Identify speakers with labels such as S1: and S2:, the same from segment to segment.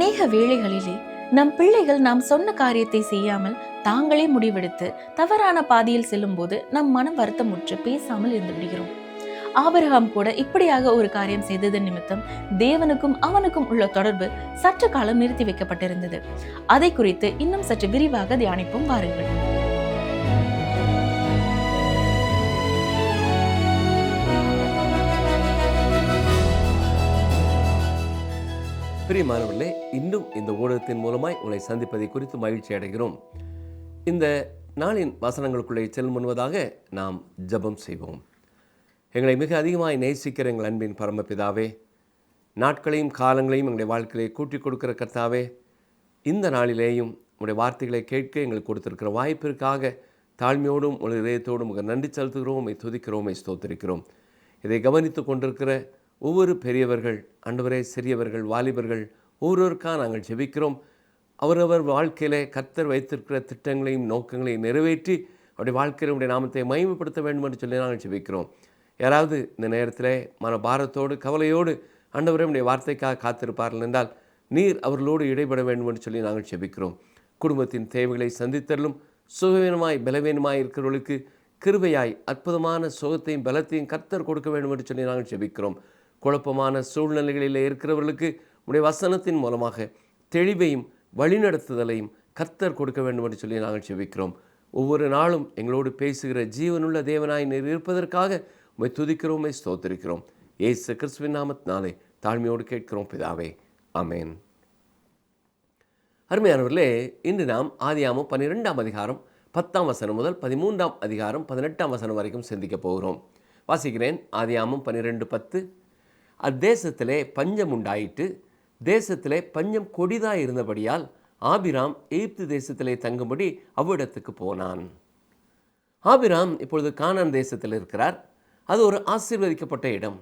S1: அநேக வேளைகளிலே நம் பிள்ளைகள் நாம் சொன்ன காரியத்தை செய்யாமல் தாங்களே முடிவெடுத்து தவறான பாதையில் செல்லும்போது நம் மனம் வருத்தமுற்று பேசாமல் இருந்து விடுகிறோம். ஆபிரகாம் கூட இப்படியாக ஒரு காரியம் செய்ததன் நிமித்தம் தேவனுக்கும் அவனுக்கும் உள்ள தொடர்பு சற்று காலம் நிறுத்தி வைக்கப்பட்டிருந்தது. அதை குறித்து இன்னும் சற்று விரிவாக தியானிப்போம் வாருங்கள்.
S2: பிரியமானவர்களே, இன்னும் இந்த ஊடகத்தின் மூலமாய் உங்களை சந்திப்பதை குறித்து மகிழ்ச்சி அடைகிறோம். இந்த நாளின் வசனங்களுக்குள்ளே செல்லும் முன்பதாக நாம் ஜெபம் செய்வோம். எங்களை மிக அதிகமாய் நேசிக்கிற எங்கள் அன்பின் பரமபிதாவே, நாட்களையும் காலங்களையும் எங்களுடைய வாழ்க்கையை கூட்டிக் கொடுக்கிற கர்த்தாவே, இந்த நாளிலேயும் உங்களுடைய வார்த்தைகளை கேட்க எங்களுக்கு கொடுத்திருக்கிற வாய்ப்பிற்காக தாழ்மையோடும் உங்கள் இதயத்தோடும் நன்றி செலுத்துகிறோம், துதிக்கிறோம், ஸ்தோத்திரிக்கிறோம். இதை கவனித்து கொண்டிருக்கிற ஒவ்வொரு பெரியவர்கள், ஆண்டவரே, சிறியவர்கள், வாலிபர்கள் ஒவ்வொருவருக்காக நாங்கள் ஜெபிக்கிறோம். அவரவர் வாழ்க்கையிலே கர்த்தர் வைத்திருக்கிற திட்டங்களையும் நோக்கங்களையும் நிறைவேற்றி அவருடைய வாழ்க்கையில் உடைய நாமத்தை மகிமைப்படுத்த வேண்டும் என்று சொல்லி நாங்கள் ஜெபிக்கிறோம். யாராவது இந்த நேரத்தில் மனபாரத்தோடு கவலையோடு ஆண்டவரே உடைய வார்த்தைக்காக காத்திருப்பார்கள் என்றால் நீர் அவர்களோடு இடைபட வேண்டும் என்று சொல்லி நாங்கள் ஜெபிக்கிறோம். குடும்பத்தின் தேவைகளை சந்தித்தரலும் சுகவீனமாய் பலவீனமாய் இருக்கிறவர்களுக்கு கிருபையாய் அற்புதமான சுகத்தையும் பலத்தையும் கர்த்தர் கொடுக்க வேண்டும் என்று சொல்லி நாங்கள் ஜெபிக்கிறோம். குழப்பமான சூழ்நிலைகளில் இருக்கிறவர்களுக்கு உடைய வசனத்தின் மூலமாக தெளிவையும் வழிநடத்துதலையும் கர்த்தர் கொடுக்க வேண்டும் என்று சொல்லி நாங்கள் ஜெபிக்கிறோம். ஒவ்வொரு நாளும் எங்களோடு பேசுகிற ஜீவனுள்ள தேவனாய் நீர் இருப்பதற்காக உம்மை துதிக்கிறோம், ஸ்தோத்திரிக்கிறோம். இயேசு கிறிஸ்துவின் நாமத்தினாலே தாழ்மையோடு கேட்கிறோம் பிதாவே, ஆமென். அருமையானவர்களே, இன்று நாம் ஆதியாகமம் 12ஆம் அதிகாரம் 10ஆம் வசனம் முதல் 13ஆம் அதிகாரம் 18ஆம் வசனம் வரைக்கும் சிந்திக்க போகிறோம். வாசிக்கிறேன். ஆதியாகமம் 12:10. அத்தேசத்திலே பஞ்சம் உண்டாயிற்று. தேசத்திலே பஞ்சம் கொடிதாய் இருந்தபடியால் ஆபிராம் எகிப்து தேசத்திலே தங்கும்படி அவ்விடத்துக்கு போனான். ஆபிராம் இப்பொழுது கானான் தேசத்தில் இருக்கிறார். அது ஒரு ஆசீர்வதிக்கப்பட்ட இடம்.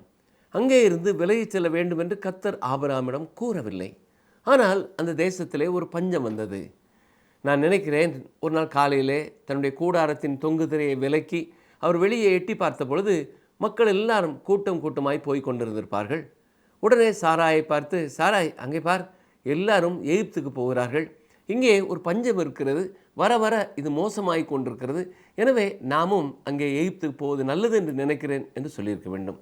S2: அங்கே இருந்து விலகிச் செல்ல வேண்டும் என்று கர்த்தர் ஆபிராமிடம் கூறவில்லை. ஆனால் அந்த தேசத்திலே ஒரு பஞ்சம் வந்தது. நான் நினைக்கிறேன், ஒரு நாள் காலையிலே தன்னுடைய கூடாரத்தின் தொங்கு திரையை விலக்கி அவர் வெளியே எட்டி பார்த்த பொழுது மக்கள் எல்லாரும் கூட்டம் கூட்டமாய் போய் கொண்டிருந்திருப்பார்கள். உடனே சாராயை பார்த்து, சாராய் அங்கே பார், எல்லாரும் எகிப்துக்கு போகிறார்கள். இங்கே ஒரு பஞ்சம் இருக்கிறது, வர வர இது மோசமாகி கொண்டிருக்கிறது. எனவே நாமும் அங்கே எகிப்துக்கு போவது நல்லது என்று நினைக்கிறேன் என்று சொல்லியிருக்க வேண்டும்.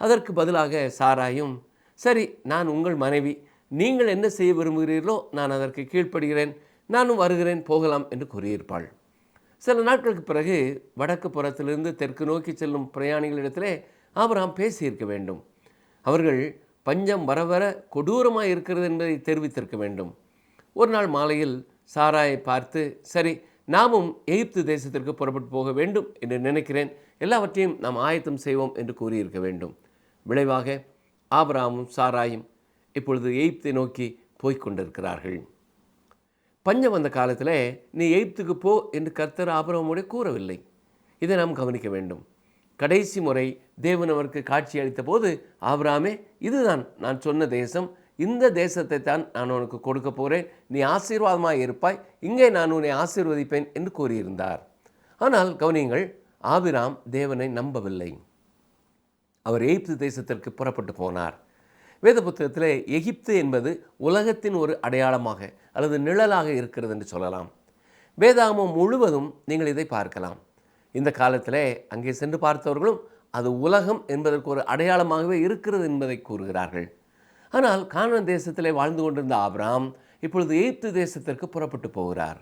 S2: அதற்கு பதிலாக சாராயும், சரி, நான் உங்கள் மனைவி, நீங்கள் என்ன செய்ய விரும்புகிறீர்களோ நான் அதற்கு கீழ்ப்படுகிறேன், நானும் வருகிறேன், போகலாம் என்று கூறியிருப்பாள். சில நாட்களுக்கு பிறகு வடக்கு புறத்திலிருந்து தெற்கு நோக்கி செல்லும் பிரயாணிகளிடத்திலே ஆபிரகாம் பேசியிருக்க வேண்டும். அவர்கள் பஞ்சம் வர வர கொடூரமாக இருக்கிறது என்பதை தெரிவித்திருக்க வேண்டும். ஒரு நாள் மாலையில் சாராயை பார்த்து, சரி, நாமும் எகிப்து தேசத்திற்கு புறப்பட்டு போக வேண்டும் என்று நினைக்கிறேன், எல்லாவற்றையும் நாம் ஆயத்தம் செய்வோம் என்று கூறியிருக்க வேண்டும். விளைவாக ஆபிரகாமும் சாராயும் இப்பொழுது எகிப்தை நோக்கி போய்கொண்டிருக்கிறார்கள். பஞ்சம் வந்த காலத்தில் நீ எகிப்துக்கு போ என்று கர்த்தர் ஆபிரகாமோடு கூறவில்லை. இதை நாம் கவனிக்க வேண்டும். கடைசி முறை தேவன் அவருக்கு காட்சி அளித்த போது, ஆபிரகாமே, இதுதான் நான் சொன்ன தேசம், இந்த தேசத்தை தான் நான் உனக்கு கொடுக்க போகிறேன், நீ ஆசீர்வாதமாக இருப்பாய், இங்கே நான் உன்னை ஆசீர்வதிப்பேன் என்று கூறியிருந்தார். ஆனால் கவனியுங்கள், ஆபிரகாம் தேவனை நம்பவில்லை. அவர் எகிப்து தேசத்திற்கு புறப்பட்டு போனார். வேத புத்தகத்தில் எகிப்து என்பது உலகத்தின் ஒரு அடையாளமாக அல்லது நிழலாக இருக்கிறது என்று சொல்லலாம். வேதாகமம் முழுவதும் நீங்கள் இதை பார்க்கலாம். இந்த காலத்தில் அங்கே சென்று பார்த்தவர்களும் அது உலகம் என்பதற்கு ஒரு அடையாளமாகவே இருக்கிறது என்பதை கூறுகிறார்கள். ஆனால் கானான் தேசத்திலே வாழ்ந்து கொண்டிருந்த ஆபிரகாம் இப்பொழுது எகிப்து தேசத்திற்கு புறப்பட்டு போகிறார்.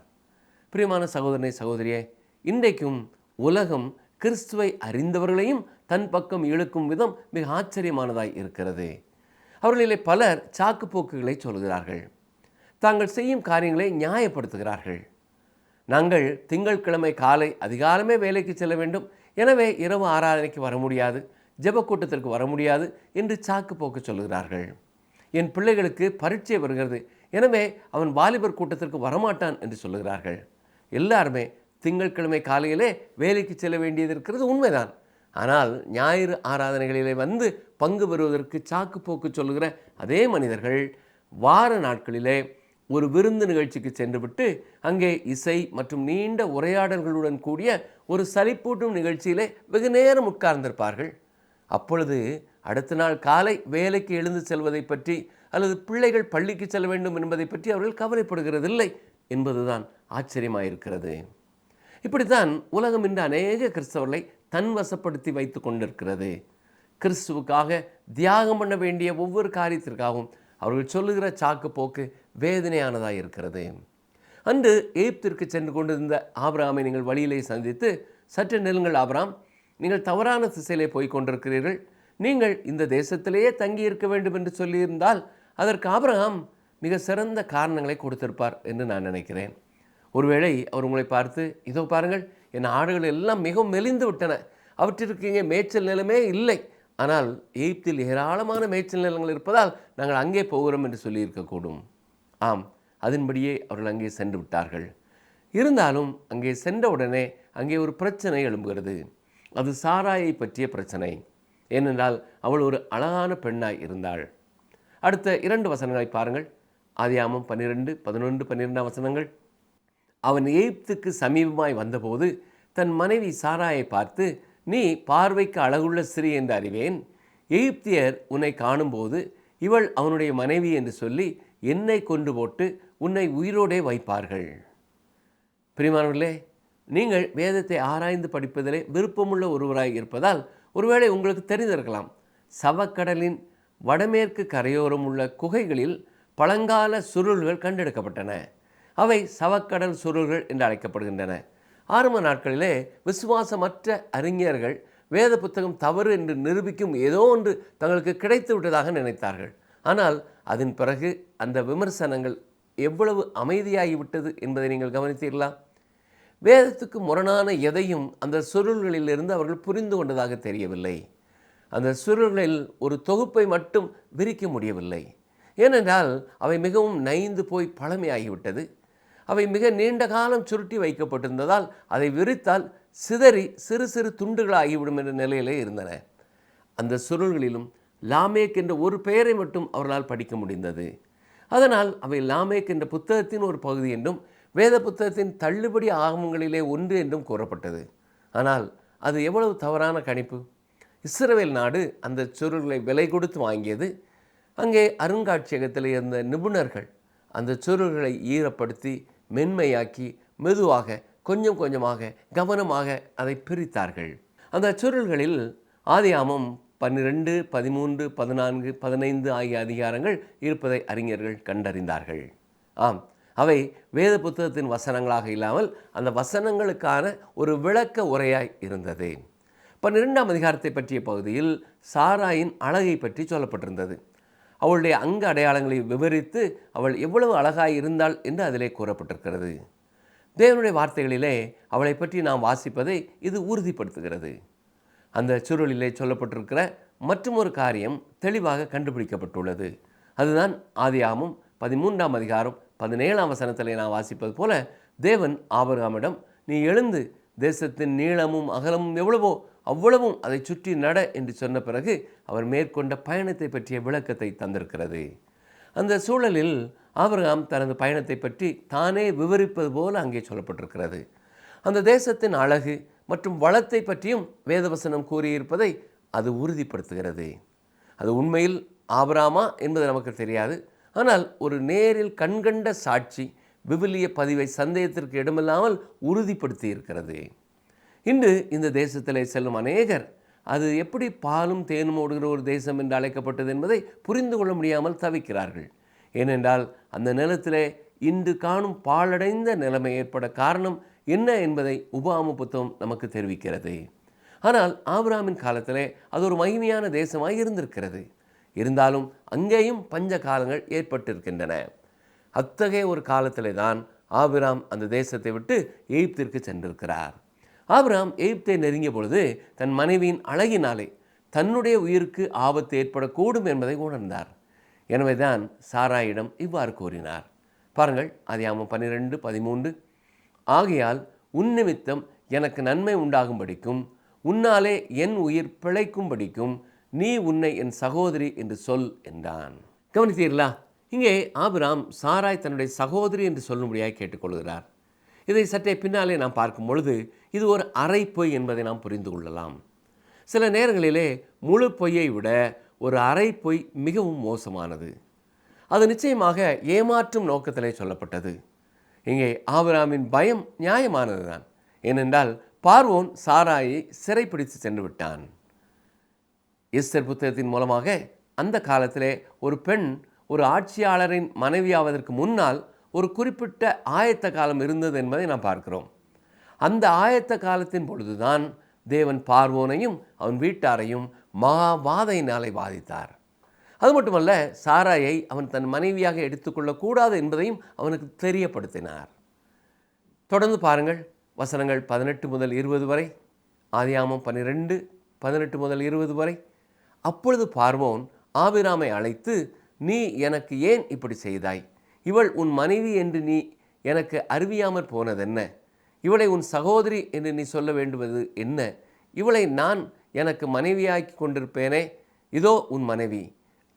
S2: பிரியமான சகோதரனை, சகோதரியே, இன்றைக்கும் உலகம் கிறிஸ்துவை அறிந்தவர்களையும் தன் பக்கம் இழுக்கும் விதம் மிக ஆச்சரியமானதாய் இருக்கிறது. அவர்களிலே பலர் சாக்கு போக்குகளை சொல்கிறார்கள். தாங்கள் செய்யும் காரியங்களை நியாயப்படுத்துகிறார்கள். நாங்கள் திங்கட்கிழமை காலை அதிகாலமே வேலைக்கு செல்ல வேண்டும், எனவே இரவு ஆராதனைக்கு வர முடியாது, ஜெப கூட்டத்திற்கு வர முடியாது என்று சாக்கு போக்கு சொல்கிறார்கள். என் பிள்ளைகளுக்கு பரீட்சை வருகிறது, எனவே அவன் வாலிபர் கூட்டத்திற்கு வரமாட்டான் என்று சொல்லுகிறார்கள். எல்லாருமே திங்கட்கிழமை காலையிலே வேலைக்கு செல்ல வேண்டியது இருக்கிறது, உண்மைதான். ஆனால் ஞாயிறு ஆராதனைகளிலே வந்து பங்கு பெறுவதற்கு சாக்கு போக்கு சொல்லுகிற அதே மனிதர்கள் வார நாட்களிலே ஒரு விருந்து நிகழ்ச்சிக்கு சென்றுவிட்டு அங்கே இசை மற்றும் நீண்ட உரையாடல்களுடன் கூடிய ஒரு சலிப்பூட்டும் நிகழ்ச்சியிலே வெகு நேரம் உட்கார்ந்திருப்பார்கள். அப்பொழுது அடுத்த நாள் காலை வேலைக்கு எழுந்து செல்வதை பற்றி அல்லது பிள்ளைகள் பள்ளிக்கு செல்ல வேண்டும் என்பதை பற்றி அவர்கள் கவலைப்படுகிறதில்லை என்பதுதான் ஆச்சரியமாயிருக்கிறது. இப்படித்தான் உலகம் இன்று அநேக கிறிஸ்தவர்களை தன்வசப்படுத்தி வைத்து கொண்டிருக்கிறது. கிறிஸ்துவுக்காக தியாகம் பண்ண வேண்டிய ஒவ்வொரு காரியத்திற்காகவும் அவர்கள் சொல்லுகிற சாக்கு போக்கு வேதனையானதாக இருக்கிறது. அன்று எகிப்திற்கு சென்று கொண்டிருந்த ஆபிரகாமை நீங்கள் வழியிலே சந்தித்து, சற்று நெருங்கள் ஆபிரகாம், நீங்கள் தவறான திசையிலே போய் கொண்டிருக்கிறீர்கள், நீங்கள் இந்த தேசத்திலேயே தங்கியிருக்க வேண்டும் என்று சொல்லியிருந்தால் அதற்கு ஆபிரகாம் மிக சிறந்த காரணங்களை கொடுத்திருப்பார் என்று நான் நினைக்கிறேன். ஒருவேளை அவர் உங்களை பார்த்து, இதோ பாருங்கள், என் ஆடுகள் எல்லாம் மிகவும் மெலிந்து விட்டன, அவற்றிற்கு இங்கே மேய்ச்சல் நிலமே இல்லை, ஆனால் எகிப்தில் ஏராளமான மேய்ச்சல் நிலங்கள் இருப்பதால் நாங்கள் அங்கே போகிறோம் என்று சொல்லியிருக்கக்கூடும். ஆம், அதன்படியே அவர்கள் அங்கே சென்று விட்டார்கள். இருந்தாலும் அங்கே சென்றவுடனே அங்கே ஒரு பிரச்சனை எழும்புகிறது. அது சாராயை பற்றிய பிரச்சனை. ஏனென்றால் அவள் ஒரு அழகான பெண்ணாய் இருந்தாள். அடுத்த 2 வசனங்களை பாருங்கள். ஆதியாகமம் 12, 11, 12 வசனங்கள். அவன் எகிப்துக்கு சமீபமாய் வந்தபோது தன் மனைவி சாராயை பார்த்து, நீ பார்வைக்கு அழகுள்ள ஸ்திரீ என்று அறிவேன், எகிப்தியர் உன்னை காணும்போது இவள் அவனுடைய மனைவி என்று சொல்லி என்னை கொண்டு போட்டு உன்னை உயிரோடே வைப்பார்கள். பிரியமானவர்களே, நீங்கள் வேதத்தை ஆராய்ந்து படிப்பதிலே விருப்பமுள்ள ஒருவராய் இருப்பதால் ஒருவேளை உங்களுக்கு தெரிந்திருக்கலாம், சவக்கடலின் வடமேற்கு கரையோரம் உள்ள குகைகளில் பழங்கால சுருள்கள் கண்டெடுக்கப்பட்டன. அவை சவக்கடல் சுருள்கள் என்று அழைக்கப்படுகின்றன. ஆரம்ப நாட்களிலே விசுவாசமற்ற அறிஞர்கள் வேத புத்தகம் தவறு என்று நிரூபிக்கும் ஏதோ ஒன்று தங்களுக்கு கிடைத்து விட்டதாக நினைத்தார்கள். ஆனால் அதன் பிறகு அந்த விமர்சனங்கள் எவ்வளவு அமைதியாகிவிட்டது என்பதை நீங்கள் கவனித்தீர்களா? வேதத்துக்கு முரணான எதையும் அந்த சுருள்களிலிருந்து அவர்கள் புரிந்து கொண்டதாக தெரியவில்லை. அந்த சுருள்களில் ஒரு தொகுப்பை மட்டும் விரிக்க முடியவில்லை. ஏனென்றால் அவை மிகவும் நைந்து போய் பழமையாகிவிட்டது. அவை மிக நீண்ட காலம் சுருட்டி வைக்கப்பட்டிருந்ததால் அதை விரித்தால் சிதறி சிறு சிறு துண்டுகளாகிவிடும் என்ற நிலையிலே இருந்தன. அந்த சுருள்களிலும் லாமேக் என்ற ஒரு பெயரை மட்டும் அவர்களால் படிக்க முடிந்தது. அதனால் அவை லாமேக் என்ற புத்தகத்தின் ஒரு பகுதி என்றும் வேத புத்தகத்தின் தள்ளுபடி ஆகமங்களிலே ஒன்று என்றும் கூறப்பட்டது. ஆனால் அது எவ்வளவு தவறான கணிப்பு! இஸ்ரவேல் நாடு அந்த சுருள்களை விலை கொடுத்து வாங்கியது. அங்கே அருங்காட்சியகத்தில் இருந்த நிபுணர்கள் அந்த சுருள்களை ஈரப்படுத்தி மென்மையாக்கி மெதுவாக கொஞ்சம் கொஞ்சமாக கவனமாக அதை பிரித்தார்கள். அந்த சுருள்களில் ஆதியாகமம் 12, 13, 14, 15 ஆகிய அதிகாரங்கள் இருப்பதை அறிஞர்கள் கண்டறிந்தார்கள். ஆம், அவை வேத புத்தகத்தின் வசனங்களாக இல்லாமல் அந்த வசனங்களுக்கான ஒரு விளக்க உரையாய் இருந்தது. 12ஆம் அதிகாரத்தை பற்றிய பகுதியில் சாராயின் அழகை பற்றி சொல்லப்பட்டிருந்தது. அவளுடைய அங்க அடையாளங்களை விவரித்து அவள் எவ்வளவு அழகாய் இருந்தாள் என்று அதிலே கூறப்பட்டிருக்கிறது. தேவனுடைய வார்த்தைகளிலே அவளை பற்றி நாம் வாசிப்பதை இது உறுதிப்படுத்துகிறது. அந்த சுருளிலே சொல்லப்பட்டிருக்கிற மற்றொரு காரியம் தெளிவாக கண்டுபிடிக்கப்பட்டுள்ளது. அதுதான் ஆதியாகமம் 13ஆம் அதிகாரம் 17ஆம் வசனத்திலே நான் வாசிப்பது போல, தேவன் ஆபிரகாமிடம், நீ எழுந்து தேசத்தின் நீளமும் அகலமும் எவ்வளவோ அவ்வளவும் அதை சுற்றி நட என்று சொன்ன பிறகு அவர் மேற்கொண்ட பயணத்தை பற்றிய விளக்கத்தை தந்திருக்கிறது. அந்த சூழலில் ஆபிரகாம் தனது பயணத்தை பற்றி தானே விவரிப்பது போல அங்கே சொல்லப்பட்டிருக்கிறது. அந்த தேசத்தின் அழகு மற்றும் வளத்தை பற்றியும் வேதவசனம் கூறியிருப்பதை அது உறுதிப்படுத்துகிறது. அது உண்மையில் ஆபிரகாமா என்பது நமக்கு தெரியாது. ஆனால் ஒரு நேரில் கண்கண்ட சாட்சி விவிலிய பதிவை சந்தேகத்திற்கு இடமில்லாமல் உறுதிப்படுத்தி இருக்கிறது. இன்று இந்த தேசத்திலே செல்லும் அநேகர் அது எப்படி பாலும் தேனும் ஓடுகிற ஒரு தேசம் என்று அழைக்கப்பட்டது என்பதை புரிந்து கொள்ள முடியாமல் தவிக்கிறார்கள். ஏனென்றால் அந்த நிலத்திலே இன்று காணும் பாழடைந்த நிலைமை ஏற்பட காரணம் என்ன என்பதை உபாகம புத்தகம் நமக்கு தெரிவிக்கிறது. ஆனால் ஆபிரகாமின் காலத்திலே அது ஒரு மகிமையான தேசமாய் இருந்திருக்கிறது. இருந்தாலும் அங்கேயும் பஞ்ச காலங்கள் ஏற்பட்டிருக்கின்றன. அத்தகைய ஒரு காலத்திலே தான் ஆபிரகாம் அந்த தேசத்தை விட்டு எகிப்திற்கு சென்றிருக்கிறார். ஆபிரகாம் எகிப்தை நெருங்கிய பொழுது தன் மனைவியின் அழகினாலே தன்னுடைய உயிருக்கு ஆபத்து ஏற்படக்கூடும் என்பதை உணர்ந்தார். எனவே தான் சாராயிடம் இவ்வாறு கூறினார். பாருங்கள், ஆதியாகமம் 12, 13. ஆகையால் உன் நிமித்தம் எனக்கு நன்மை உண்டாகும்படிக்கும் உன்னாலே என் உயிர் பிழைக்கும்படிக்கும் நீ உன்னை என் சகோதரி என்று சொல் என்றான். கவனித்தீர்களா? இங்கே ஆபிரகாம் சாராய் தன்னுடைய சகோதரி என்று சொல்லும்படியாக கேட்டுக்கொள்கிறார். இதை சற்றே பின்னாலே நாம் பார்க்கும் பொழுது இது ஒரு அரை பொய் என்பதை நாம் புரிந்து கொள்ளலாம். சில நேரங்களிலே முழு பொய்யை விட ஒரு அரை பொய் மிகவும் மோசமானது. அது நிச்சயமாக ஏமாற்றும் நோக்கத்திலே சொல்லப்பட்டது. இங்கே ஆபிரகாமின் பயம் நியாயமானதுதான். ஏனென்றால் பார்வோன் சாராயை சிறைப்பிடித்து சென்று விட்டான். எஸ்தர் புத்தகத்தின் மூலமாக அந்த காலத்திலே ஒரு பெண் ஒரு ஆட்சியாளரின் மனைவியாவதற்கு முன்னால் ஒரு குறிப்பிட்ட ஆயத்த காலம் இருந்தது என்பதை நாம் பார்க்கிறோம். அந்த ஆயத்த காலத்தின் பொழுதுதான் தேவன் பார்வோனையும் அவன் வீட்டாரையும் மகாவாதையினாலே பாதித்தார். அது மட்டுமல்ல, சாராயை அவன் தன் மனைவியாக எடுத்துக்கொள்ளக்கூடாது என்பதையும் அவனுக்கு தெரியப்படுத்தினார். தொடர்ந்து பாருங்கள், வசனங்கள் 18 முதல் 20 வரை, ஆதியாகமம் 12 18 முதல் 20 வரை. அப்பொழுது பார்வோன் ஆபிராமை அழைத்து, நீ எனக்கு ஏன் இப்படி செய்தாய்? இவள் உன் மனைவி என்று நீ எனக்கு அறிவியாமற் போனதென்ன? இவளை உன் சகோதரி என்று நீ சொல்ல வேண்டுவது என்ன? இவளை நான் எனக்கு மனைவியாக்கி கொண்டிருப்பேனே, இதோ உன் மனைவி,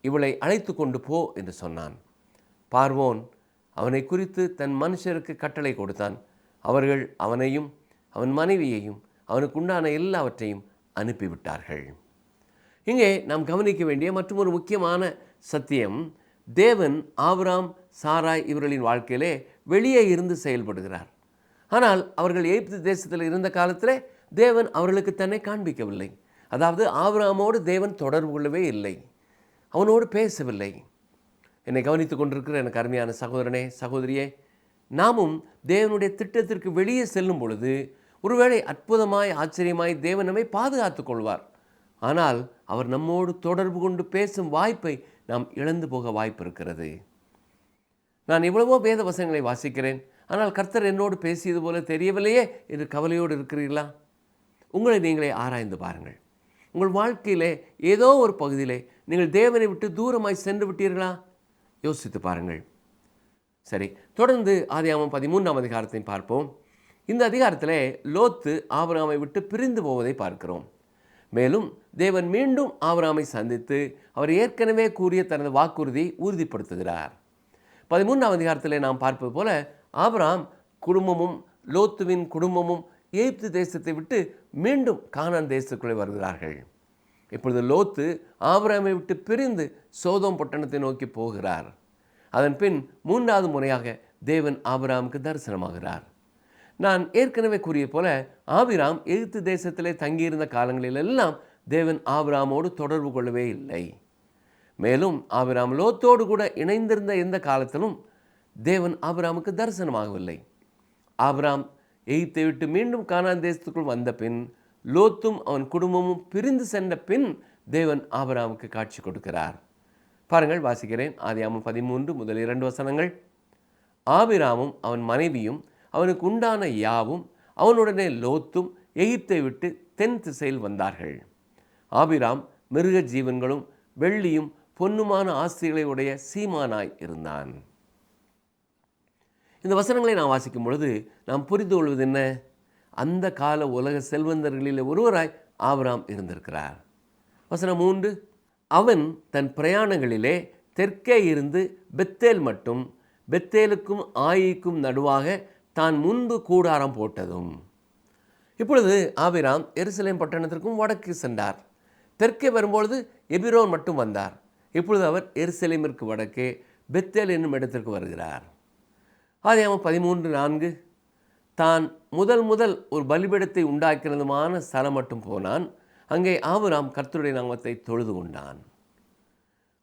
S2: இவளை அழைத்து கொண்டு போ என்று சொன்னான். பார்வோன் அவனை குறித்து தன் மனுஷருக்கு கட்டளை கொடுத்தான். அவர்கள் அவனையும் அவன் மனைவியையும் அவனுக்குண்டான எல்லாவற்றையும் அனுப்பிவிட்டார்கள். இங்கே நாம் கவனிக்க வேண்டிய மற்றும் ஒரு முக்கியமான சத்தியம், தேவன் ஆபிராம் சாராய் இவர்களின் வாழ்க்கையிலே வெளியே இருந்து செயல்படுகிறார். ஆனால் அவர்கள் எகிப்து தேசத்தில் இருந்த காலத்தில் தேவன் அவர்களுக்கு தன்னை காண்பிக்கவில்லை. அதாவது ஆபிரகாமோடு தேவன் தொடர்பு கொள்ளவே இல்லை, அவனோடு பேசவில்லை. என்னை கவனித்து கொண்டிருக்கிற எனக்கு அருமையான சகோதரனே சகோதரியே, நாமும் தேவனுடைய திட்டத்திற்கு வெளியே செல்லும் பொழுது ஒருவேளை அற்புதமாய் ஆச்சரியமாய் தேவன் நம்மை பாதுகாத்து கொள்வார். ஆனால் அவர் நம்மோடு தொடர்பு கொண்டு பேசும் வாய்ப்பை நாம் இழந்து போக வாய்ப்பு இருக்கிறது. நான் இவ்வளவோ வேத வசனங்களை வாசிக்கிறேன், ஆனால் கர்த்தர் என்னோடு பேசியது போல தெரியவில்லையே என்று கவலையோடு இருக்கிறீர்களா? உங்களை நீங்களே ஆராய்ந்து பாருங்கள். உங்கள் வாழ்க்கையிலே ஏதோ ஒரு பகுதியிலே நீங்கள் தேவனை விட்டு தூரமாய் சென்று விட்டீர்களா? யோசித்து பாருங்கள். சரி, தொடர்ந்து ஆதியாகமம் 13ஆம் அதிகாரத்தை பார்ப்போம். இந்த அதிகாரத்திலே லோத்து ஆபிரகாமை விட்டு பிரிந்து போவதை பார்க்கிறோம். மேலும் தேவன் மீண்டும் ஆபிரகாமை சந்தித்து அவர் ஏற்கனவே கூறிய தனது வாக்குறுதியை உறுதிப்படுத்துகிறார். 13ஆம் அதிகாரத்திலே நாம் பார்ப்பது போல ஆபிரகாம் குடும்பமும் லோத்துவின் குடும்பமும் எகிப்து தேசத்தை விட்டு மீண்டும் கானான் தேசத்துக்குள்ளே வருகிறார்கள். இப்பொழுது லோத்து ஆபிரகாமை விட்டு பிரிந்து சோதோம் பட்டணத்தை நோக்கி போகிறார். அதன் பின் 3வது முறையாக தேவன் ஆபிரகாமுக்கு தரிசனமாகிறார். நான் ஏற்கனவே கூறிய போல ஆபிரகாம் எகிப்து தேசத்திலே தங்கியிருந்த காலங்களிலெல்லாம் தேவன் ஆபிரகாமோடு தொடர்பு கொள்ளவே இல்லை. மேலும் ஆபிரகாம் லோத்தோடு கூட இணைந்திருந்த எந்த காலத்திலும் தேவன் ஆபிரகாமுக்கு தரிசனமாகவில்லை. ஆபிரகாம் எகிப்தை விட்டு மீண்டும் கானான் தேசத்துக்குள் வந்த பின், லோத்தும் அவன் குடும்பமும் பிரிந்து சென்ற பின் தேவன் ஆபிரகாமுக்கு காட்சி கொடுக்கிறார். பாருங்கள், வாசிக்கிறேன். ஆதியாகமம் 13 முதல் 2 வசனங்கள். ஆபிரகாமும் அவன் மனைவியும் அவனுக்கு உண்டான யாவும் அவனுடனே லோத்தும் எகிப்தை விட்டு தென் திசையில் வந்தார்கள். ஆபிரகாம் மிருக ஜீவன்களும் வெள்ளியும் பொன்னுமான ஆஸ்திகளை உடைய சீமானாய் இருந்தான். இந்த வசனங்களை நாம் வாசிக்கும் பொழுது நாம் புரிந்து கொள்வது என்ன? அந்த கால உலக செல்வந்தர்களில் ஒருவராய் ஆபிரகாம் இருந்திருக்கிறார். வசனம் 3, அவன் தன் பிரயாணங்களிலே தெற்கே இருந்து பெத்தேல் மட்டும், பெத்தேலுக்கும் ஆயிக்கும் நடுவாக தான் முன்பு கூடாரம் போட்டதும். இப்பொழுது ஆபிரகாம் எருசலேம் பட்டணத்திற்கும் வடக்கு சென்றார். தெற்கே வரும்பொழுது எபிரோன் மட்டும் வந்தார். இப்பொழுது அவர் எருசலேமிற்கு வடக்கே பெத்தேல் என்னும் இடத்திற்கு வருகிறார். ஆதியாகமம் 13:4, தான் முதல் ஒரு பலிபீடத்தை உண்டாக்கினதுமான ஸ்தலம் மட்டும் போனான். அங்கே ஆபிரகாம் கர்த்தருடைய நாமத்தை தொழுது கொண்டான்.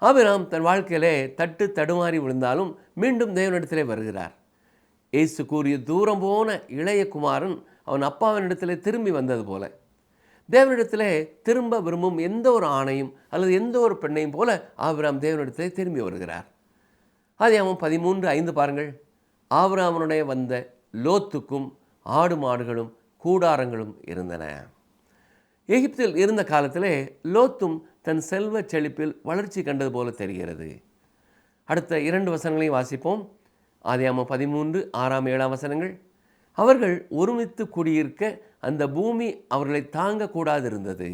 S2: ஆபிரகாம் தன் வாழ்க்கையிலே தட்டு தடுமாறி விழுந்தாலும் மீண்டும் தேவனிடத்திலே வருகிறார். இயேசு கூறிய தூரம் போன இளைய குமாரன் அவன் அப்பாவினிடத்திலே திரும்பி வந்தது போல தேவனிடத்திலே திரும்ப விரும்பும் எந்த ஒரு ஆணையும் அல்லது எந்த ஒரு பெண்ணையும் போல ஆபிரகாம் தேவனிடத்திலே திரும்பி வருகிறார். ஆதியாகமம் 13:5 பாருங்கள். ஆபிரகாமுடைய வந்த லோத்துக்கும் ஆடு மாடுகளும் கூடாரங்களும் இருந்தன. எகிப்தில் இருந்த காலத்திலே லோத்தும் தன் செல்வ செழிப்பில் வளர்ச்சி கண்டது போல தெரிகிறது. அடுத்த 2 வசனங்களையும் வாசிப்போம். ஆதியாகமம் 13, 6, 7 வசனங்கள். அவர்கள் ஒருமித்து குடியிருக்க அந்த பூமி அவர்களை தாங்கக்கூடாது இருந்தது.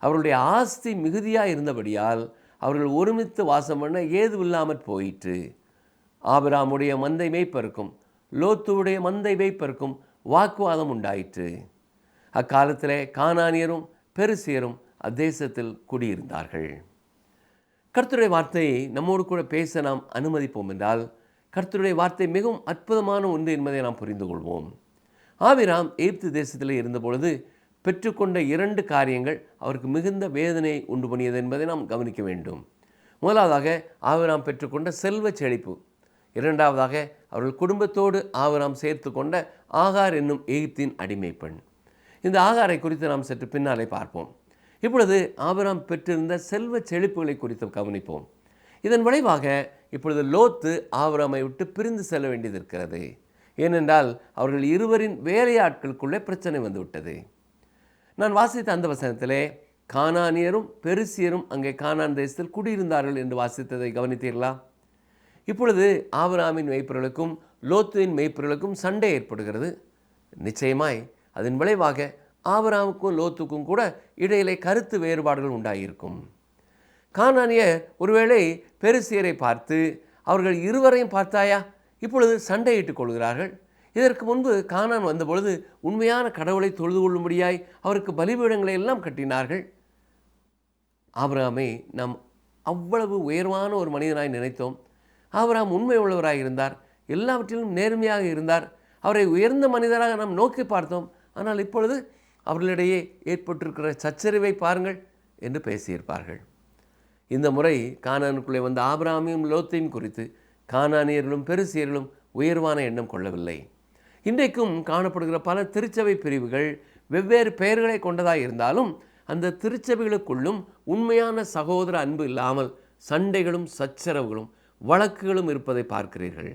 S2: அவர்களுடைய ஆஸ்தி மிகுதியாக இருந்தபடியால் அவர்கள் ஒருமித்து வாசம் பண்ண ஏதுவில்லாமற் போயிற்று. ஆபிரகாமுடைய மந்தை மேய்ப்பருக்கும் லோத்துவுடைய மந்தை மேய்ப்பருக்கும் வாக்குவாதம் உண்டாயிற்று. அக்காலத்திலே கானானியரும் பெருசியரும் அத்தேசத்தில் குடியிருந்தார்கள். கர்த்தருடைய வார்த்தையை நம்மோடு கூட பேச நாம் அனுமதிப்போம் என்றால் கர்த்தருடைய வார்த்தை மிகவும் அற்புதமான ஒன்று என்பதை நாம் புரிந்து கொள்வோம். ஆபிராம் எகிப்து தேசத்தில் இருந்தபொழுது பெற்றுக்கொண்ட 2 காரியங்கள் அவருக்கு மிகுந்த வேதனையை உண்டு பண்ணியது என்பதை நாம் கவனிக்க வேண்டும். முதலாவதாக ஆபிராம் பெற்றுக்கொண்ட செல்வ செழிப்பு, இரண்டாவதாக அவர்கள் குடும்பத்தோடு ஆபிராம் சேர்த்து கொண்ட ஆகார் என்னும் எகிப்தின் அடிமை பெண். இந்த ஆகாரை குறித்து நாம் சற்று பின்னாலே பார்ப்போம். இப்பொழுது ஆபிராம் பெற்றிருந்த செல்வ செழிப்புகளை குறித்து கவனிப்போம். இதன் விளைவாக இப்பொழுது லோத்து ஆபிராமை விட்டு பிரிந்து செல்ல வேண்டியது இருக்கிறது. ஏனென்றால் அவர்கள் இருவரின் வேலையாட்களுக்குள்ளே பிரச்சனை வந்துவிட்டது. நான் வாசித்த அந்த வசனத்திலே கானானியரும் பெருசியரும் அங்கே கானான் தேசத்தில் குடியிருந்தார்கள் என்று வாசித்ததை கவனித்தீர்களா? இப்பொழுது ஆபிராமின் மேய்ப்பர்களுக்கும் லோத்துவின் மேய்ப்பர்களுக்கும் சண்டை ஏற்படுகிறது. நிச்சயமாய் அதன் விளைவாக ஆபிராமுக்கும் லோத்துக்கும் கூட இடையிலே கருத்து வேறுபாடுகள் உண்டாகியிருக்கும். கானானியர் ஒருவேளை பெருசியரை பார்த்து அவர்கள் இருவரையும் பார்த்தாயா இப்பொழுது சண்டையிட்டுக் கொள்கிறார்கள். இதற்கு முன்பு கானான் வந்தபொழுது உண்மையான கடவுளை தொழுது கொள்ளும்படியாய் அவருக்கு பலிபீடங்களை எல்லாம் கட்டினார்கள். ஆபிரகாமை நாம் அவ்வளவு உயர்வான ஒரு மனிதனாய் நினைத்தோம். ஆபிரகாம் உண்மை உள்ளவராக இருந்தார், எல்லாவற்றிலும் நேர்மையாக இருந்தார், அவரை உயர்ந்த மனிதராக நாம் நோக்கி பார்த்தோம். ஆனால் இப்பொழுது அவர்களிடையே ஏற்பட்டிருக்கிற சச்சரிவை பாருங்கள் என்று பேசியிருப்பார்கள். இந்த முறை கானானுக்குள்ளே வந்த ஆபிரகாமையும் லோத்தையும் குறித்து கானானியர்களும் பெருசியர்களும் உயர்வான எண்ணம் கொள்ளவில்லை. இன்றைக்கும் காணப்படுகிற பல திருச்சபை பிரிவுகள் வெவ்வேறு பெயர்களை கொண்டதாக இருந்தாலும் அந்த திருச்சபைகளுக்குள்ளும் உண்மையான சகோதர அன்பு இல்லாமல் சண்டைகளும் சச்சரவுகளும் வழக்குகளும் இருப்பதை பார்க்கிறீர்கள்.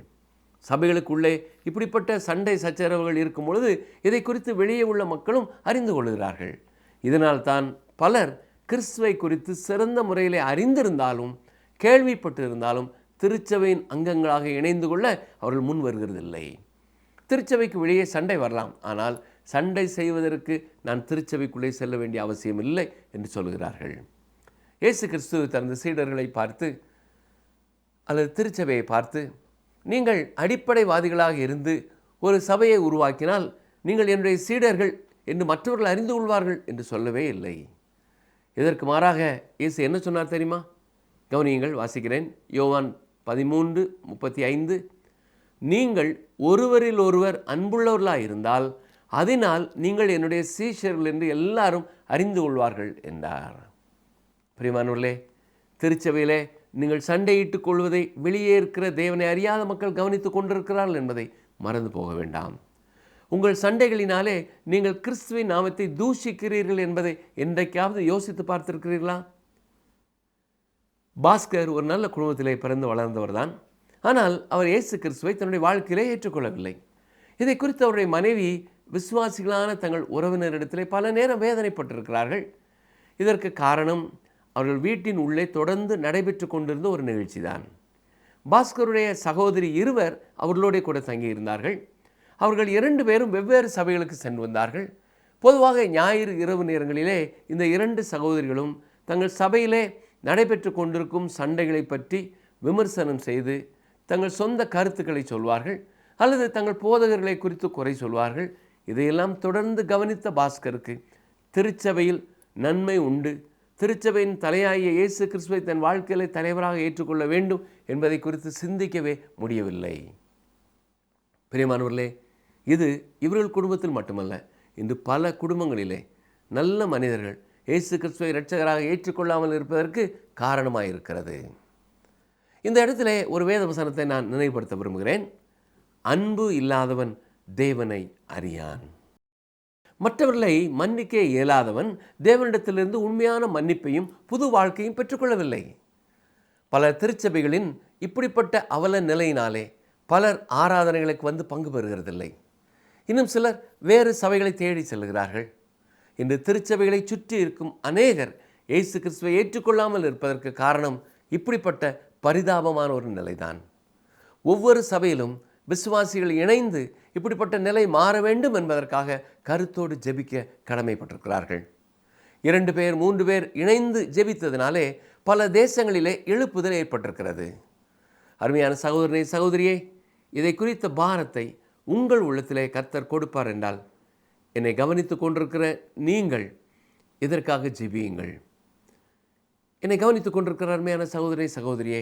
S2: சபைகளுக்குள்ளே இப்படிப்பட்ட சண்டை சச்சரவுகள் இருக்கும் பொழுது இதை குறித்து வெளியே உள்ள மக்களும் அறிந்து கொள்கிறார்கள். இதனால் தான் பலர் கிறிஸ்துவை குறித்து சிறந்த முறையிலே அறிந்திருந்தாலும் கேள்விப்பட்டிருந்தாலும் திருச்சபையின் அங்கங்களாக இணைந்து கொள்ள அவர்கள் முன் வருகிறதில்லை. திருச்சபைக்கு வெளியே சண்டை வரலாம், ஆனால் சண்டை செய்வதற்கு நான் திருச்சபைக்குள்ளே செல்ல வேண்டிய அவசியம் இல்லை என்று சொல்கிறார்கள். இயேசு கிறிஸ்து தனது சீடர்களை பார்த்து அல்லது திருச்சபையை பார்த்து, நீங்கள் அடிப்படைவாதிகளாக இருந்து ஒரு சபையை உருவாக்கினால் நீங்கள் என்னுடைய சீடர்கள் என்று மற்றவர்கள் அறிந்து கொள்வார்கள் என்று சொல்லவே இல்லை. இதற்கு மாறாக இயேசு என்ன சொன்னார் தெரியுமா? கவனியுங்கள், வாசிக்கிறேன். யோவான் 13:35, நீங்கள் ஒருவரில் ஒருவர் அன்புள்ளவர்களாக இருந்தால் அதனால் நீங்கள் என்னுடைய சீஷர்கள் என்று எல்லாரும் அறிந்து கொள்வார்கள் என்றார். பிரியமானவர்களே, திருச்சபையிலே நீங்கள் சண்டையிட்டுக் கொள்வதை வெளியே இருக்கிற தேவனை அறியாத மக்கள் கவனித்துக் கொண்டிருக்கிறார்கள் என்பதை மறந்து போக வேண்டாம். உங்கள் சண்டைகளினாலே நீங்கள் கிறிஸ்துவின் நாமத்தை தூஷிக்கிறீர்கள் என்பதை என்றைக்காவது யோசித்து பார்த்திருக்கிறீர்களா? பாஸ்கர் ஒரு நல்ல குடும்பத்திலே பிறந்து வளர்ந்தவர் தான். ஆனால் அவர் இயேசு கிறிஸ்துவை தன்னுடைய வாழ்க்கையிலே ஏற்றுக்கொள்ளவில்லை. இதை குறித்து அவருடைய மனைவி விசுவாசிகளான தங்கள் உறவினரிடத்திலே பல நேரம் வேதனைப்பட்டிருக்கிறார்கள். இதற்கு காரணம் அவர்கள் வீட்டின் உள்ளே தொடர்ந்து நடைபெற்று கொண்டிருந்த ஒரு நிகழ்ச்சி தான். பாஸ்கருடைய சகோதரி இருவர் அவர்களோட கூட தங்கியிருந்தார்கள். அவர்கள் 2 பேரும் வெவ்வேறு சபைகளுக்கு சென்று வந்தார்கள். பொதுவாக ஞாயிறு இரவு நேரங்களிலே இந்த 2 சகோதரிகளும் தங்கள் சபையிலே நடைபெற்று கொண்டிருக்கும் சண்டைகளை பற்றி விமர்சனம் செய்து தங்கள் சொந்த கருத்துக்களை சொல்வார்கள் அல்லது தங்கள் போதகர்களை குறித்து குறை சொல்வார்கள். இதையெல்லாம் தொடர்ந்து கவனித்த பாஸ்கருக்கு திருச்சபையில் நன்மை உண்டு, திருச்சபையின் தலையாகிய இயேசு கிறிஸ்துவை தன் வாழ்க்கையிலே தலைவராக ஏற்றுக்கொள்ள வேண்டும் என்பதை குறித்து சிந்திக்கவே முடியவில்லை. பிரியமானவர்களே, இது இவர்கள் குடும்பத்தில் மட்டுமல்ல, இன்று பல குடும்பங்களிலே நல்ல மனிதர்கள் இயேசு கிறிஸ்துவை இரட்சகராக ஏற்றுக்கொள்ளாமல் இருப்பதற்கு காரணமாக இருக்கிறது. இந்த இடத்திலே ஒரு வேத வசனத்தை நான் நினைவுபடுத்த விரும்புகிறேன். அன்பு இல்லாதவன் தேவனை அறியான். மற்றவர்களை மன்னிக்க இயலாதவன் தேவனிடத்திலிருந்து உண்மையான மன்னிப்பையும் புது வாழ்க்கையும் பெற்றுக்கொள்ளவில்லை. பல திருச்சபைகளின் இப்படிப்பட்ட அவல நிலையினாலே பலர் ஆராதனைகளுக்கு வந்து பங்கு பெறுகிறதில்லை. இன்னும் சிலர் வேறு சபைகளை தேடி செல்கிறார்கள். இன்று திருச்சபைகளை சுற்றி இருக்கும் அநேகர் இயேசு கிறிஸ்துவை ஏற்றுக்கொள்ளாமல் இருப்பதற்கு காரணம் இப்படிப்பட்ட பரிதாபமான ஒரு நிலைதான். ஒவ்வொரு சபையிலும் விசுவாசிகள் இணைந்து இப்படிப்பட்ட நிலை மாற வேண்டும் என்பதற்காக கருத்தோடு ஜெபிக்க கடமைப்பட்டிருக்கிறார்கள். 2 பேர் 3 பேர் இணைந்து ஜெபித்ததினாலே பல தேசங்களிலே எழுப்புதல் ஏற்பட்டிருக்கிறது. அருமையான சகோதரனே, சகோதரியே, இதை குறித்த பாரத்தை உங்கள் உள்ளத்திலே கர்த்தர் கொடுப்பார் என்றால் என்னை கவனித்து கொண்டிருக்கிற நீங்கள் இதற்காக ஜெபியுங்கள். என்னை கவனித்துக் கொண்டிருக்கிற அருமையான சகோதரி சகோதரியே,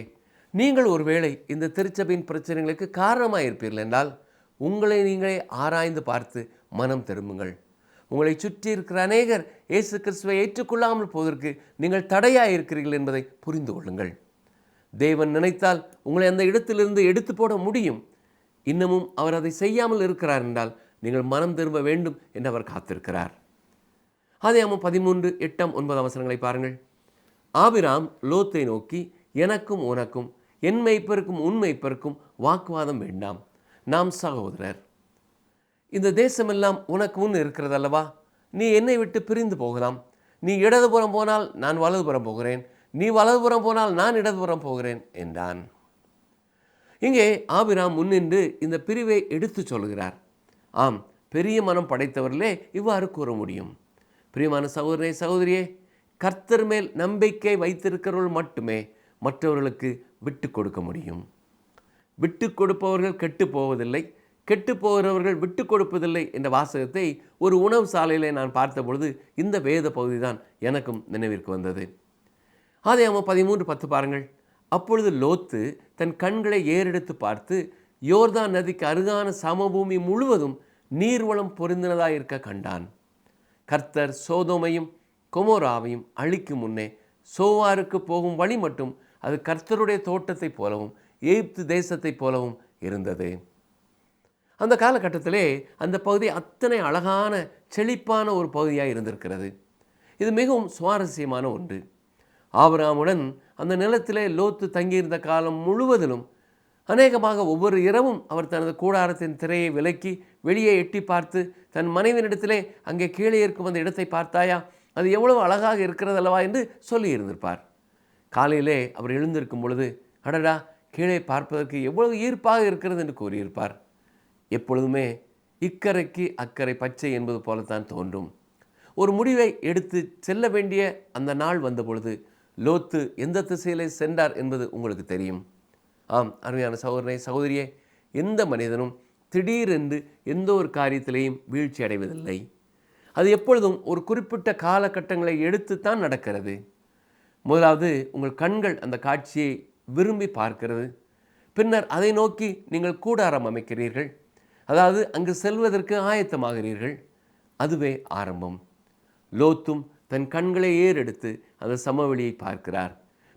S2: நீங்கள் ஒருவேளை இந்த திருச்சபையின் பிரச்சனைகளுக்கு காரணமாக இருப்பீர்கள் என்றால் உங்களை நீங்களே ஆராய்ந்து பார்த்து மனம் திரும்புங்கள். உங்களை சுற்றி இருக்கிற அநேகர் இயேசு கிறிஸ்துவை ஏற்றுக்கொள்ளாமல் போவதற்கு நீங்கள் தடையாக இருக்கிறீர்கள் என்பதை புரிந்து கொள்ளுங்கள். தேவன் நினைத்தால் உங்களை அந்த இடத்திலிருந்து எடுத்து போட முடியும். இன்னமும் அவர் அதை செய்யாமல் இருக்கிறார் என்றால் நீங்கள் மனம் திரும்ப வேண்டும் என்று அவர் காத்திருக்கிறார். ஆதியாகமம் 13 8 9 வசனங்களை பாருங்கள். ஆபிராம் லோத்தை நோக்கி, எனக்கும் உனக்கும் என் மெய்ப்பருக்கும் உன் மெய்ப்பருக்கும் வாக்குவாதம் வேண்டாம், நாம் சகோதரர். இந்த தேசமெல்லாம் உனக்கு முன் இருக்கிறது அல்லவா? நீ என்னை விட்டு பிரிந்து போகலாம். நீ இடதுபுறம் போனால் நான் வலதுபுறம் போகிறேன், நீ வலதுபுறம் போனால் நான் இடதுபுறம் போகிறேன் என்றான். இங்கே ஆபிராம் முன்னின்று இந்த பிரிவை எடுத்து சொல்கிறார். ஆம், பெரிய மனம் படைத்தவர்களே இவ்வாறு கூற முடியும். பிரியமான சகோதரனே சகோதரியே, கர்த்தர் மேல் நம்பிக்கை வைத்திருக்கிறவர்கள் மட்டுமே மற்றவர்களுக்கு விட்டு கொடுக்க முடியும். விட்டு கொடுப்பவர்கள் கெட்டு போவதில்லை, கெட்டு போகிறவர்கள் விட்டு கொடுப்பதில்லை என்ற வாசகத்தை ஒரு உணவு சாலையிலே நான் பார்த்த பொழுது இந்த வேத பகுதி தான் எனக்கும் நினைவிற்கு வந்தது. ஆதியாகமம் 13:10 பாருங்கள். அப்பொழுது லோத்து தன் கண்களை ஏறெடுத்து பார்த்து யோர்தான் நதிக்கு அருகான சமபூமி முழுவதும் நீர்வளம் பொருந்தினதாக இருக்க கண்டான். கர்த்தர் சோதோமையும் கொமோராவையும் அழிக்கும் முன்னே சோவாருக்கு போகும் வழி மட்டும் அது கர்த்தருடைய தோட்டத்தைப் போலவும் எகிப்து தேசத்தைப் போலவும் இருந்தது. அந்த காலகட்டத்திலே அந்த பகுதி அத்தனை அழகான செழிப்பான ஒரு பகுதியாக இருந்திருக்கிறது. இது மிகவும் சுவாரஸ்யமான ஒன்று. ஆபிரகாமுடன் அந்த நிலத்திலே லோத்து தங்கியிருந்த காலம் முழுவதிலும் அநேகமாக ஒவ்வொரு இரவும் அவர் தனது கூடாரத்தின் திரையை விலக்கி வெளியே எட்டி பார்த்து தன் மனைவியினிடத்திலே, அங்கே கீழே இருக்கும் அந்த இடத்தை பார்த்தாயா, அது எவ்வளவு அழகாக இருக்கிறது அல்லவா என்று சொல்லி இருந்திருப்பார். காலையிலே அவர் எழுந்திருக்கும் பொழுது, அடடா, கீழே பார்ப்பதற்கு எவ்வளவு ஈர்ப்பாக இருக்கிறது என்று கூறியிருப்பார். எப்பொழுதுமே இக்கரைக்கு அக்கறை பச்சை என்பது போலத்தான் தோன்றும். ஒரு முடிவை எடுத்து செல்ல வேண்டிய அந்த நாள் வந்த பொழுது லோத்து எந்த திசையிலே சென்றார் என்பது உங்களுக்கு தெரியும். ஆம், அருமையான சகோதரனை சகோதரியே, எந்த மனிதனும் திடீரென்று எந்த ஒரு காரியத்திலேயும் வீழ்ச்சி அடைவதில்லை. அது எப்பொழுதும் ஒரு குறிப்பிட்ட காலகட்டங்களை எடுத்துத்தான் நடக்கிறது. முதலாவது உங்கள் கண்கள் அந்த காட்சியை விரும்பி பார்க்கிறது. பின்னர் அதை நோக்கி நீங்கள் கூடாரம் அமைக்கிறீர்கள், அதாவது அங்கு செல்வதற்கு ஆயத்தமாகிறீர்கள். அதுவே ஆரம்பம். லோத்தும் தன் கண்களை ஏறெடுத்து அந்த சமவெளியை பார்க்கிறார்.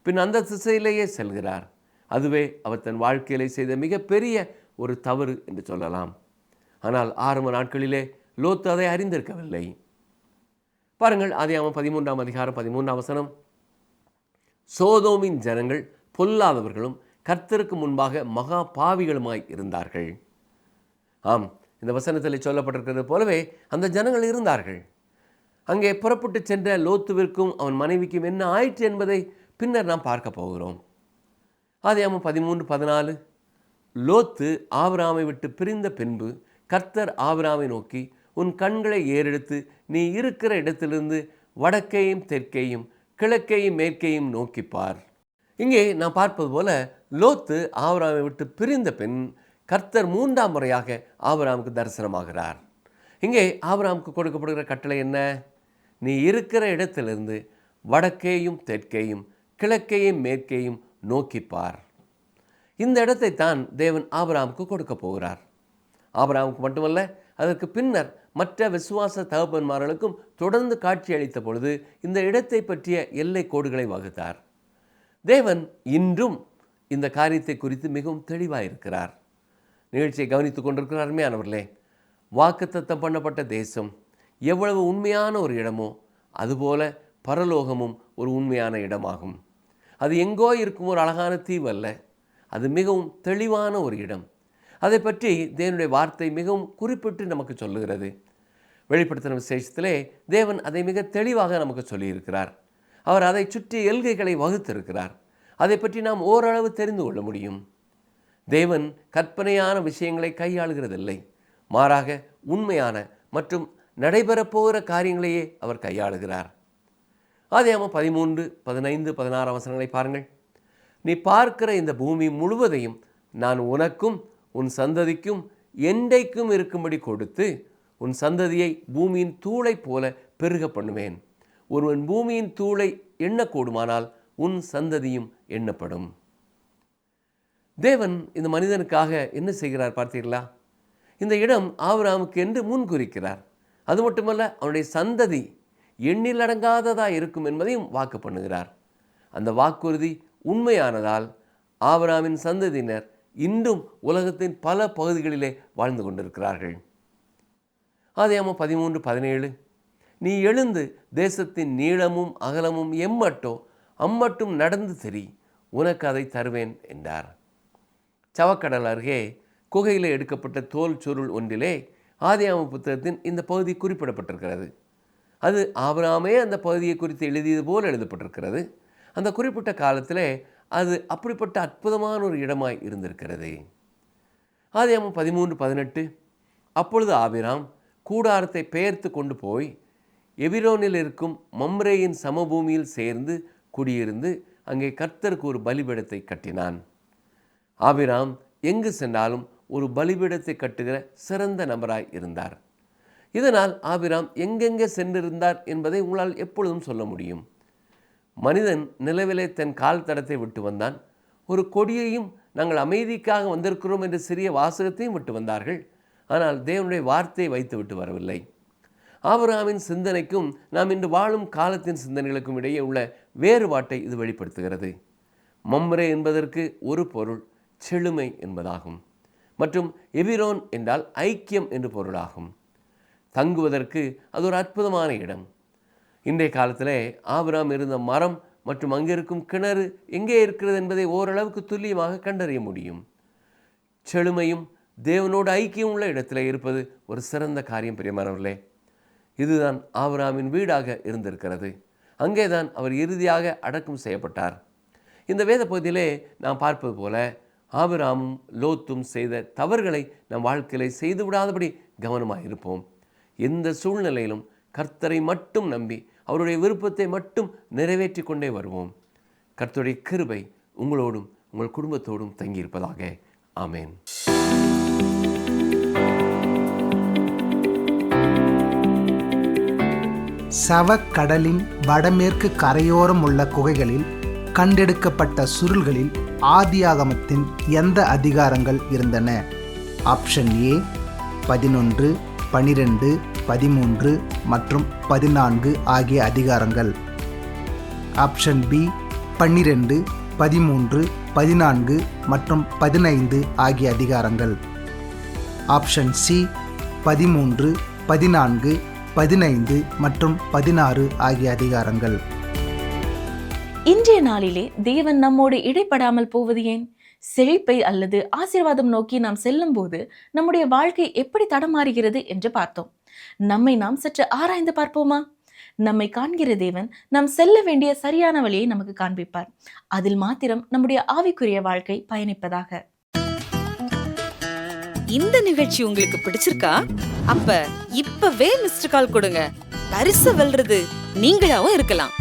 S2: பின் அந்த திசையிலேயே செல்கிறார். அதுவே அவர் தன் வாழ்க்கையிலே செய்த மிகப்பெரிய ஒரு தவறு என்று சொல்லலாம். ஆனால் ஆரம்ப நாட்களிலே லோத்து அதை அறிந்திருக்கவில்லை. பாருங்கள், ஆதியாகமம் 13:13 சோதோமின் ஜனங்கள் பொல்லாதவர்களும் கர்த்தருக்கு முன்பாக மகா பாவிகளுமாய் இருந்தார்கள். ஆம், இந்த வசனத்தில் சொல்லப்பட்டிருக்கிறது போலவே அந்த ஜனங்கள் இருந்தார்கள். அங்கே புறப்பட்டு சென்ற லோத்துவிற்கும் அவன் மனைவிக்கும் என்ன ஆயிற்று என்பதை பின்னர் நாம் பார்க்க போகிறோம். ஆதியாகமம் 13:14 லோத்து ஆபிராமை விட்டு பிரிந்த பின்பு கர்த்தர் ஆபிராமை நோக்கி, உன் கண்களை ஏறெடுத்து நீ இருக்கிற இடத்திலிருந்து வடக்கையும் தெற்கையும் கிழக்கையும் மேற்கையும் நோக்கிப்பார். இங்கே நாம் பார்ப்பது போல லோத்து ஆபிராமை விட்டு பிரிந்த பின் கர்த்தர் 3ஆம் முறையாக ஆபிராமுக்கு தரிசனமாகிறார். இங்கே ஆபிராமுக்கு கொடுக்கப்படுகிற கட்டளை என்ன? நீ இருக்கிற இடத்திலிருந்து வடக்கேயும் தெற்கேயும் கிழக்கையும் மேற்கேயும் நோக்கிப்பார். இந்த இடத்தை தான் தேவன் ஆபிரகாமுக்கு கொடுக்க போகிறார். ஆபிரகாமுக்கு மட்டுமல்ல, அதற்கு பின்னர் மற்ற விசுவாச தகப்பன்மார்களுக்கும் தொடர்ந்து காட்சி அளித்த பொழுது இந்த இடத்தை பற்றிய எல்லை கோடுகளை வகுத்தார். தேவன் இன்றும் இந்த காரியத்தை குறித்து மிகவும் தெளிவாயிருக்கிறார். நிகழ்ச்சியை கவனித்துக் கொண்டிருக்கிற அருமையானவர்களே, வாக்குத்தத்தம் பண்ணப்பட்ட தேசம் எவ்வளவு உண்மையான ஒரு இடமோ அதுபோல பரலோகமும் ஒரு உண்மையான இடமாகும். அது எங்கோ இருக்கும் ஒரு அழகான தீவு அல்ல, அது மிகவும் தெளிவான ஒரு இடம். அதை பற்றி தேவனுடைய வார்த்தை மிகவும் குறிப்பிட்டு நமக்கு சொல்லுகிறது. வெளிப்படுத்தின விசேஷத்திலே தேவன் அதை மிக தெளிவாக நமக்கு சொல்லியிருக்கிறார். அவர் அதை சுற்றி எல்கைகளை வகுத்திருக்கிறார். அதை பற்றி நாம் ஓரளவு தெரிந்து கொள்ள முடியும். தேவன் கற்பனையான விஷயங்களை கையாளுகிறதில்லை, மாறாக உண்மையான மற்றும் நடைபெறப்போகிற காரியங்களையே அவர் கையாளுகிறார். ஆதியாகமம் 13:15-16 வசனங்களை பாருங்கள். நீ பார்க்கிற இந்த பூமி முழுவதையும் நான் உனக்கும் உன் சந்ததிக்கும் என்றைக்கும் இருக்கும்படி கொடுத்து உன் சந்ததியை பூமியின் தூளை போல பெருக பண்ணுவேன். ஒருவன் பூமியின் தூளை எண்ணக்கூடுமானால் உன் சந்ததியும் எண்ணப்படும். தேவன் இந்த மனிதனுக்காக என்ன செய்கிறார் பார்த்தீர்களா? இந்த இடம் ஆபிரகாமுக்கு என்று முன்குறிக்கிறார். அது மட்டுமல்ல, அவனுடைய சந்ததி எண்ணிலடங்காததாக இருக்கும் என்பதையும் வாக்கு பண்ணுகிறார். அந்த வாக்குறுதி உண்மையானதால் ஆபிரகாமின் சந்ததியினர் இன்றும் உலகத்தின் பல பகுதிகளிலே வாழ்ந்து கொண்டிருக்கிறார்கள். ஆதியாகமம் 13:17, நீ எழுந்து தேசத்தின் நீளமும் அகலமும் எம்மட்டோ அம்மட்டும் நடந்து திரி, உனக்கு அதை தருவேன் என்றார். சவக்கடல் அருகே குகையில் எடுக்கப்பட்ட தோல் சுருள் ஒன்றிலே ஆதியாகம புத்தகத்தின் இந்த பகுதி குறிப்பிடப்பட்டிருக்கிறது. அது ஆபிரகாமே அந்த பகுதியை குறித்து எழுதியது போல் எழுதப்பட்டிருக்கிறது. அந்த குறிப்பிட்ட காலத்திலே அது அப்படிப்பட்ட அற்புதமான ஒரு இடமாய் இருந்திருக்கிறது. ஆதியாகமம் 13:18, அப்பொழுது ஆபிரகாம் கூடாரத்தை பெயர்த்து கொண்டு போய் எபிரோனில் இருக்கும் மம்ரேயின் சமபூமியில் சேர்ந்து குடியிருந்து அங்கே கர்த்தருக்கு ஒரு பலிபீடத்தை கட்டினான். ஆபிரகாம் எங்கு சென்றாலும் ஒரு பலிபீடத்தை கட்டுகிற சிறந்த நபராய் இருந்தார். இதனால் ஆபிரகாம் எங்கெங்கே சென்றிருந்தார் என்பதை உங்களால் எப்பொழுதும் சொல்ல முடியும். மனிதன் நிலவிலே தன் கால் தடத்தை விட்டு வந்தான். ஒரு கொடியையும் நாங்கள் அமைதிக்காக வந்திருக்கிறோம் என்ற சிறிய வாசகத்தையும் விட்டு வந்தார்கள். ஆனால் தேவனுடைய வார்த்தையை வைத்து விட்டு வரவில்லை. ஆபிரகாமின் சிந்தனைக்கும் நாம் இன்று வாழும் காலத்தின் சிந்தனைகளுக்கும் இடையே உள்ள வேறுபாட்டை இது வெளிப்படுத்துகிறது. மம்ரே என்பதற்கு ஒரு பொருள் செழுமை என்பதாகும். மற்றும் எபிரோன் என்றால் ஐக்கியம் என்று பொருளாகும். தங்குவதற்கு அது ஒரு அற்புதமான இடம். இன்றைய காலத்தில் ஆபிரகாம் இருந்த மரம் மற்றும் அங்கிருக்கும் கிணறு எங்கே இருக்கிறது என்பதை ஓரளவுக்கு துல்லியமாக கண்டறிய முடியும். செழுமையும் தேவனோடு ஐக்கியம் உள்ள இடத்துல இருப்பது ஒரு சிறந்த காரியம் பிரியமானவர்களே. இதுதான் ஆபிரகாமின் வீடாக இருந்திருக்கிறது. அங்கேதான் அவர் இறுதியாக அடக்கம் செய்யப்பட்டார். இந்த வேத பகுதியிலே நாம் பார்ப்பது போல ஆபிரகாமும் லோத்தும் செய்த தவறுகளை நம் வாழ்க்கையிலே செய்து விடாதபடி கவனமாக இருப்போம். எந்த சூழ்நிலையிலும் கர்த்தரை மட்டும் நம்பி அவருடைய விருப்பத்தை மட்டும் நிறைவேற்றி கொண்டே வருவோம். கர்த்தருடைய கிருபை உங்களோடும் உங்கள் குடும்பத்தோடும் தங்கியிருப்பதாக. ஆமேன்.
S3: சவக்கடலின் வடமேற்கு கரையோரம் உள்ள குகைகளில் கண்டெடுக்கப்பட்ட சுருள்களில் ஆதியாகமத்தின் எந்த அதிகாரங்கள் இருந்தன? ஆப்ஷன் ஏ 11, 12, 13 மற்றும் 14 ஆகிய அதிகாரங்கள். ஆப்ஷன் பி 12, 13, 14 மற்றும் 15 ஆகிய அதிகாரங்கள். ஆப்ஷன் சி 13, 14, 15 மற்றும் 16 ஆகிய அதிகாரங்கள்.
S1: இன்றைய நாளிலே தேவன் நம்மோடு இடைப்படாமல் போவது ஏன்? செழிப்பை அல்லது ஆசீர்வாதம் நோக்கி நாம் செல்லும் போது நம்முடைய வாழ்க்கை எப்படி தடமாறுகிறது என்று பார்த்தோம். நம்மை நாம் சற்று ஆராய்ந்து பார்ப்போமா? நம்மை காண்கிற தேவன் நாம் செல்ல வேண்டிய சரியான வழியை நமக்கு காண்பிப்பார். அதில் மாத்திரம் நம்முடைய ஆவிக்குரிய வாழ்க்கை பயணிப்பதாக.
S4: இந்த நிகழ்ச்சி உங்களுக்கு பிடிச்சிருக்கா? அப்ப இப்பவே மிஸ்டர் கால் கொடுங்க. பரிசு வெல்றது நீங்களாவும் இருக்கலாம்.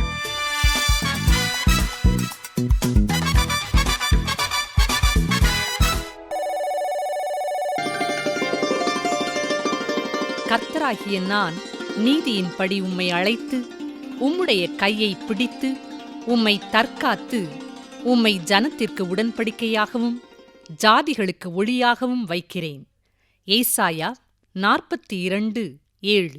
S5: கர்த்தராகிய நான் நீதியின்படி உம்மை அழைத்து உம்முடைய கையை பிடித்து உம்மை தற்காத்து உம்மை ஜனத்திற்கு உடன்படிக்கையாகவும் ஜாதிகளுக்கு ஒளியாகவும் வைக்கிறேன். ஏசாயா 42:7.